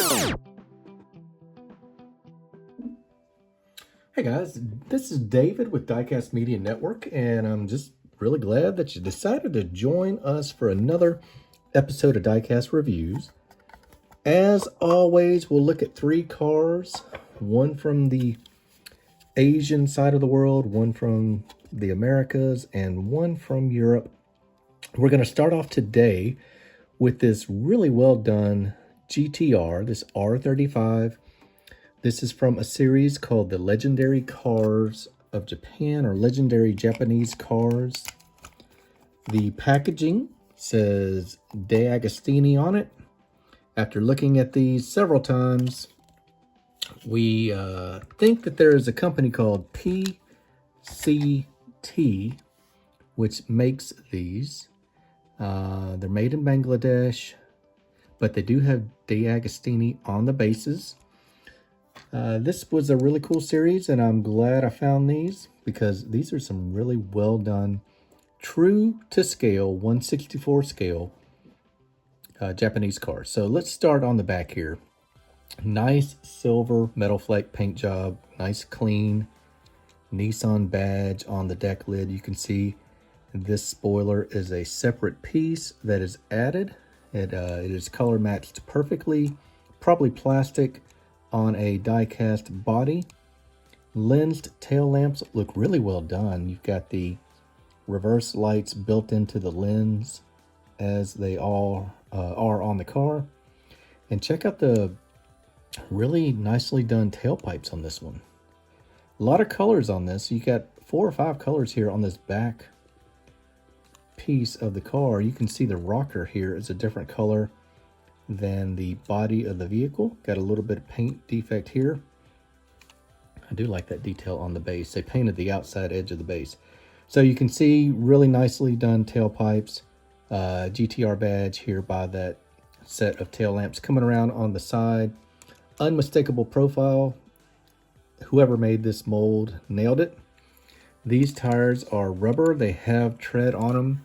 Hey guys, this is David with Diecast Media Network, and I'm just really glad that you decided to join us for another episode of Diecast Reviews. As always, we'll look at 3 cars, one from the Asian side of the world, one from the Americas, and one from Europe. We're going to start off today with this really well done GTR, this R35. This is from a series called the Legendary Cars of Japan, or Legendary Japanese Cars. The packaging says DieCast on it. After looking at these several times, we think that there is a company called PCT which makes these. They're made in Bangladesh, but they do have DieCast on the bases. This was a really cool series, and I'm glad I found these because these are some really well done, true to scale, 1/64 scale Japanese cars. So let's start on the back here. Nice silver metal flake paint job, nice clean Nissan badge on the deck lid. You can see this spoiler is a separate piece that is added. It is color matched perfectly, probably plastic, on a die-cast body. Lensed tail lamps look really well done. You've got the reverse lights built into the lens as they all are on the car. And check out the really nicely done tailpipes on this one. A lot of colors on this. You got 4 or 5 colors here on this back piece of the car. You can see the rocker here is a different color than the body of the vehicle. Got a little bit of paint defect here. I do like that detail on the base. They painted the outside edge of the base. So you can see really nicely done tailpipes. GTR badge here by that set of tail lamps coming around on the side. Unmistakable profile. Whoever made this mold nailed it. These tires are rubber. They have tread on them.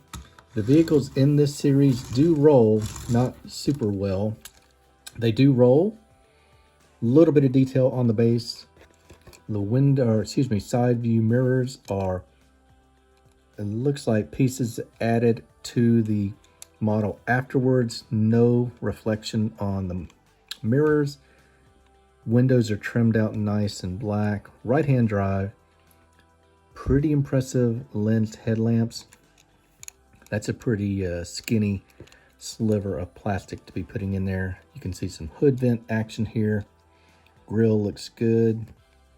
The vehicles in this series do roll, not super well. They do roll. A little bit of detail on the base. The side view mirrors are, it looks like pieces added to the model afterwards. No reflection on the mirrors. Windows are trimmed out nice and black. Right-hand drive. Pretty impressive lensed headlamps. That's a pretty skinny sliver of plastic to be putting in there. You can see some hood vent action here. Grill looks good.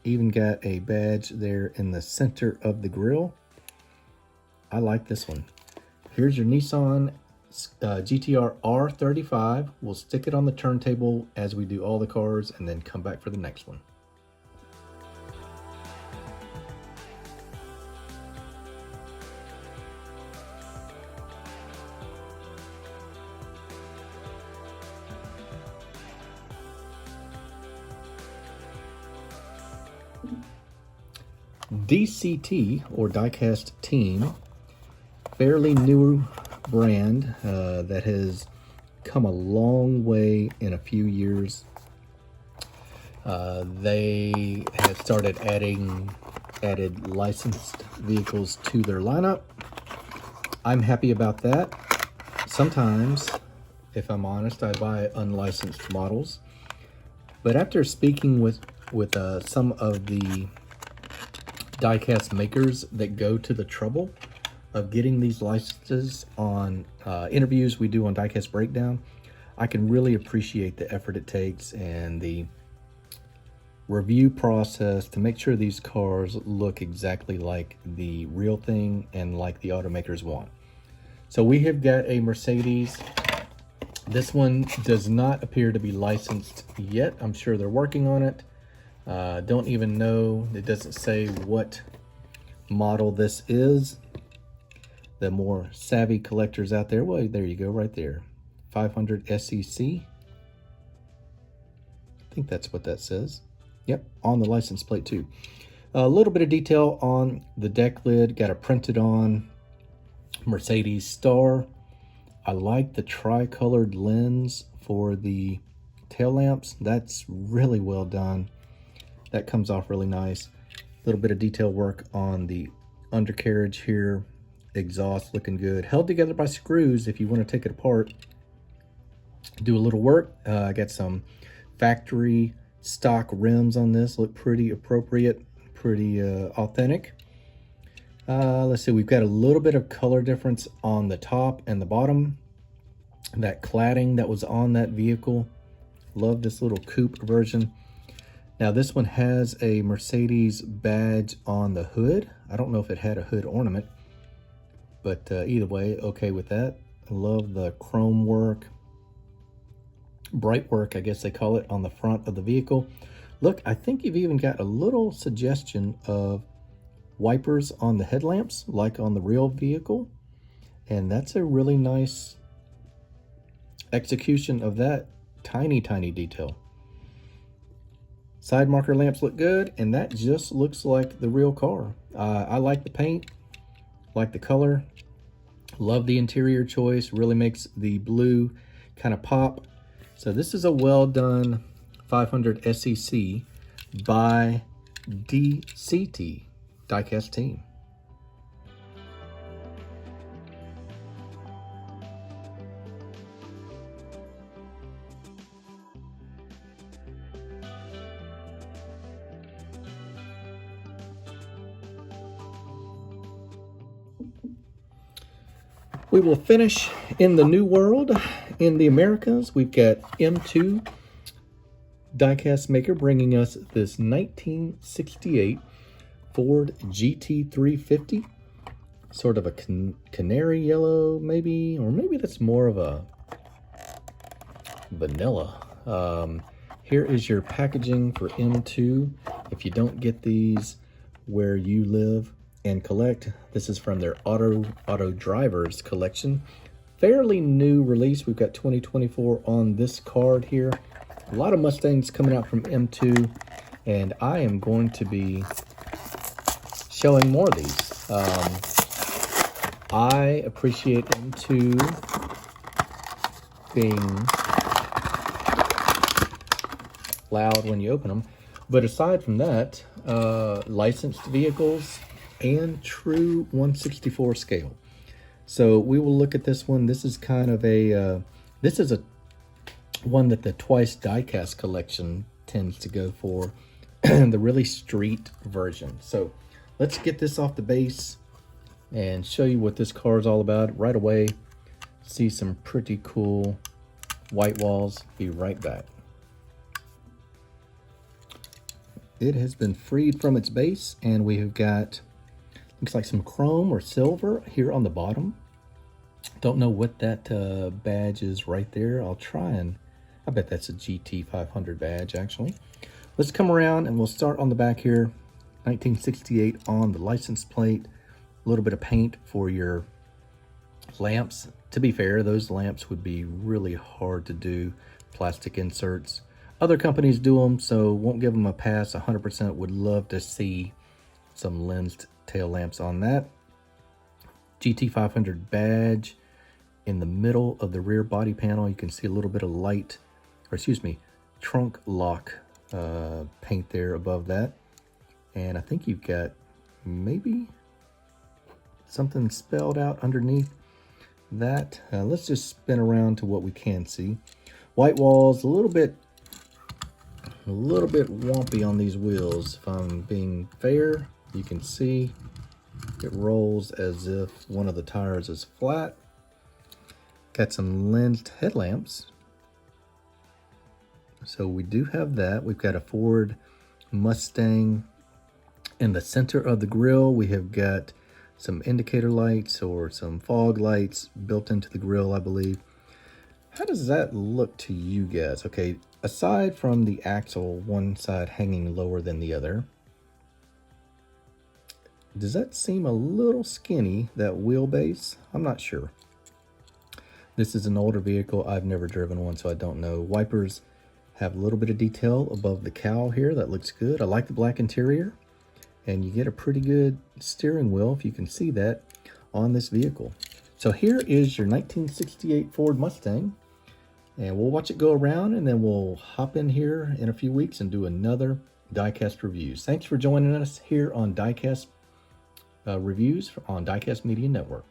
Even got a badge there in the center of the grill. I like this one. Here's your Nissan GTR R35. We'll stick it on the turntable as we do all the cars and then come back for the next one. DCT, or DieCast Team, fairly new brand that has come a long way in a few years. They have started added licensed vehicles to their lineup. I'm happy about that. Sometimes, if I'm honest, I buy unlicensed models. But after speaking with some of the diecast makers that go to the trouble of getting these licenses on interviews we do on Diecast Breakdown, I can really appreciate the effort it takes and the review process to make sure these cars look exactly like the real thing and like the automakers want. So we have got a Mercedes. This one does not appear to be licensed yet. I'm sure they're working on it. Don't even know, it doesn't say what model this is. The more savvy collectors out there, well, there you go, right there. 500 SEC. I think that's what that says. Yep, on the license plate too. A little bit of detail on the deck lid. Got a printed on Mercedes star. I like the tri-colored lens for the tail lamps. That's really well done. That comes off really nice. A little bit of detail work on the undercarriage here. Exhaust looking good. Held together by screws if you want to take it apart. Do a little work. I got some factory stock rims on this. Look pretty appropriate, pretty authentic. Let's see, we've got a little bit of color difference on the top and the bottom. That cladding that was on that vehicle. Love this little coupe version. Now this one has a Mercedes badge on the hood. I don't know if it had a hood ornament, but either way, okay with that. I love the chrome work, bright work, I guess they call it, on the front of the vehicle. Look, I think you've even got a little suggestion of wipers on the headlamps, like on the real vehicle. And that's a really nice execution of that tiny detail. Side marker lamps look good, and that just looks like the real car. I like the paint, like the color, love the interior choice, really makes the blue kind of pop. So this is a well done 500 SEC by DCT, DieCast Team. We will finish in the new world. In the Americas, we've got M2 diecast maker bringing us this 1968 Ford GT350. Sort of a canary yellow, maybe, or maybe that's more of a vanilla. Here is your packaging for M2. If you don't get these where you live and collect, this is from their Auto Drivers collection. Fairly new release. We've got 2024 on this card here. A lot of Mustangs coming out from M2, and I am going to be showing more of these. I appreciate M2 being loud when you open them, but aside from that, licensed vehicles and true 1/64 scale. So we will look at this one. This is kind of a this is a one that the Twice Diecast collection tends to go for, the really street version. So let's get this off the base and show you what this car is all about right away. See some pretty cool white walls. Be right back. It has been freed from its base, and we have got, looks like some chrome or silver here on the bottom. Don't know what that badge is right there. I'll try and, I bet that's a GT500 badge actually. Let's come around and we'll start on the back here. 1968 on the license plate. A little bit of paint for your lamps. To be fair, those lamps would be really hard to do. Plastic inserts. Other companies do them, so won't give them a pass. 100% would love to see some lensed tail lamps on that. GT500 badge in the middle of the rear body panel. You can see a little bit of light, or excuse me, trunk lock paint there above that. And I think you've got maybe something spelled out underneath that. Let's just spin around to what we can see. White walls, a little bit wompy on these wheels. If I'm being fair, you can see it rolls as if one of the tires is flat. Got some lensed headlamps. So we do have that. We've got a Ford Mustang in the center of the grille. We have got some indicator lights or some fog lights built into the grille, I believe. How does that look to you guys? Okay, aside from the axle, one side hanging lower than the other, does that seem a little skinny, that wheelbase? I'm not sure. This is an older vehicle. I've never driven one, so I don't know. Wipers have a little bit of detail above the cowl here. That looks good. I like the black interior, and you get a pretty good steering wheel, if you can see that, on this vehicle. So here is your 1968 Ford Mustang. And we'll watch it go around, and then we'll hop in here in a few weeks and do another Diecast Reviews. Thanks for joining us here on Diecast Reviews on Diecast Media Network.